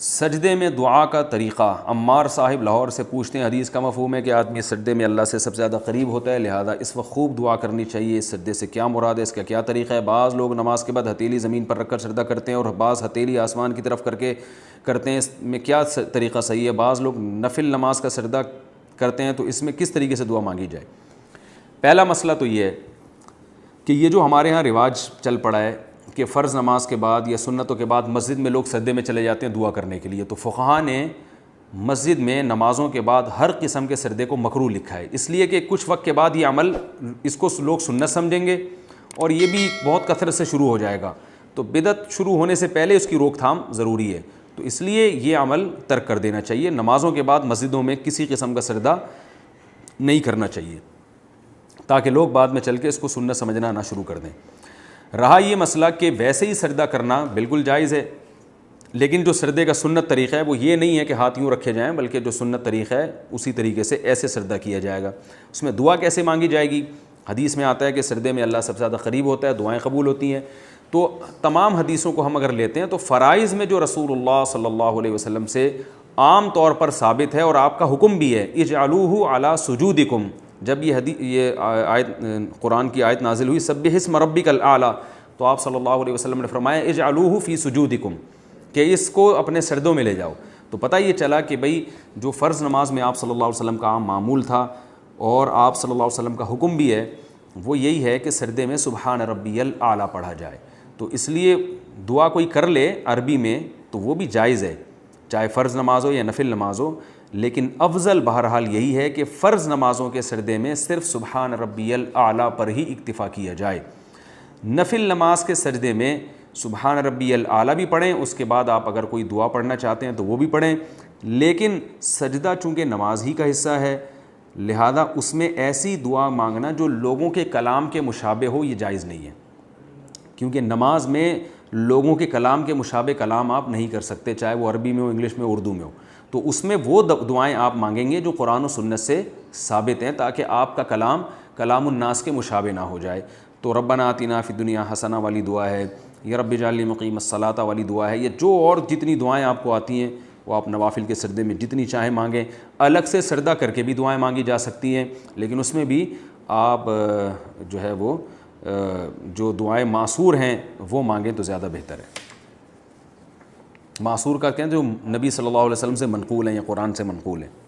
سجدے میں دعا کا طریقہ۔ عمار صاحب لاہور سے پوچھتے ہیں، حدیث کا مفہوم ہے کہ آدمی سجدے میں اللہ سے سب سے زیادہ قریب ہوتا ہے، لہذا اس وقت خوب دعا کرنی چاہیے، اس سجدے سے کیا مراد ہے، اس کا کیا طریقہ ہے؟ بعض لوگ نماز کے بعد ہتھیلی زمین پر رکھ کر سجدہ کرتے ہیں اور بعض ہتھیلی آسمان کی طرف کر کے کرتے ہیں، اس میں کیا طریقہ صحیح ہے؟ بعض لوگ نفل نماز کا سجدہ کرتے ہیں، تو اس میں کس طریقے سے دعا مانگی جائے؟ پہلا مسئلہ تو یہ ہے کہ یہ جو ہمارے ہاں رواج چل پڑا ہے کہ فرض نماز کے بعد یا سنتوں کے بعد مسجد میں لوگ سجدے میں چلے جاتے ہیں دعا کرنے کے لیے، تو فقہا نے مسجد میں نمازوں کے بعد ہر قسم کے سجدے کو مکروہ لکھا ہے، اس لیے کہ کچھ وقت کے بعد یہ عمل اس کو لوگ سنت سمجھیں گے اور یہ بھی بہت کثرت سے شروع ہو جائے گا، تو بدعت شروع ہونے سے پہلے اس کی روک تھام ضروری ہے، تو اس لیے یہ عمل ترک کر دینا چاہیے۔ نمازوں کے بعد مسجدوں میں کسی قسم کا سجدہ نہیں کرنا چاہیے تاکہ لوگ بعد میں چل کے اس کو سنت سمجھنا نہ شروع کر دیں۔ رہا یہ مسئلہ کہ ویسے ہی سجدہ کرنا بالکل جائز ہے، لیکن جو سجدے کا سنت طریقہ ہے وہ یہ نہیں ہے کہ ہاتھ یوں رکھے جائیں، بلکہ جو سنت طریقہ ہے اسی طریقے سے ایسے سجدہ کیا جائے گا۔ اس میں دعا کیسے مانگی جائے گی؟ حدیث میں آتا ہے کہ سجدے میں اللہ سب سے زیادہ قریب ہوتا ہے، دعائیں قبول ہوتی ہیں، تو تمام حدیثوں کو ہم اگر لیتے ہیں تو فرائض میں جو رسول اللہ صلی اللہ علیہ وسلم سے عام طور پر ثابت ہے اور آپ کا حکم بھی ہے، اجعلوہ علی سجودکم، جب یہ آیت قرآن کی آیت نازل ہوئی سبح اسم ربک الاعلی، تو آپ صلی اللہ علیہ وسلم نے فرمایا اجعلوہ فی سجودکم، کہ اس کو اپنے سجدوں میں لے جاؤ، تو پتہ یہ چلا کہ بھئی جو فرض نماز میں آپ صلی اللہ علیہ وسلم کا عام معمول تھا اور آپ صلی اللہ علیہ وسلم کا حکم بھی ہے وہ یہی ہے کہ سجدے میں سبحان ربی الاعلی پڑھا جائے، تو اس لیے دعا کوئی کر لے عربی میں تو وہ بھی جائز ہے، چاہے فرض نماز ہو یا نفل نماز ہو، لیکن افضل بہرحال یہی ہے کہ فرض نمازوں کے سجدے میں صرف سبحان ربی الاعلی پر ہی اکتفا کیا جائے۔ نفل نماز کے سجدے میں سبحان ربی الاعلی بھی پڑھیں، اس کے بعد آپ اگر کوئی دعا پڑھنا چاہتے ہیں تو وہ بھی پڑھیں، لیکن سجدہ چونکہ نماز ہی کا حصہ ہے لہذا اس میں ایسی دعا مانگنا جو لوگوں کے کلام کے مشابہ ہو یہ جائز نہیں ہے، کیونکہ نماز میں لوگوں کے کلام کے مشابہ کلام آپ نہیں کر سکتے، چاہے وہ عربی میں ہو، انگلش میں ہو، اردو میں ہو، تو اس میں وہ دعائیں آپ مانگیں گے جو قرآن و سنت سے ثابت ہیں تاکہ آپ کا کلام کلام الناس کے مشابہ نہ ہو جائے۔ تو ربنا آتنا فی الدنیا حسنہ والی دعا ہے، یا رب اجعلنی مقیم الصلاۃ والی دعا ہے، یا جو اور جتنی دعائیں آپ کو آتی ہیں وہ آپ نوافل کے سجدے میں جتنی چاہیں مانگیں، الگ سے سجدہ کر کے بھی دعائیں مانگی جا سکتی ہیں، لیکن اس میں بھی آپ جو ہے وہ جو دعائیں معصور ہیں وہ مانگیں تو زیادہ بہتر ہے۔ معصور کا کہیں جو نبی صلی اللہ علیہ وسلم سے منقول ہیں یا قرآن سے منقول ہیں۔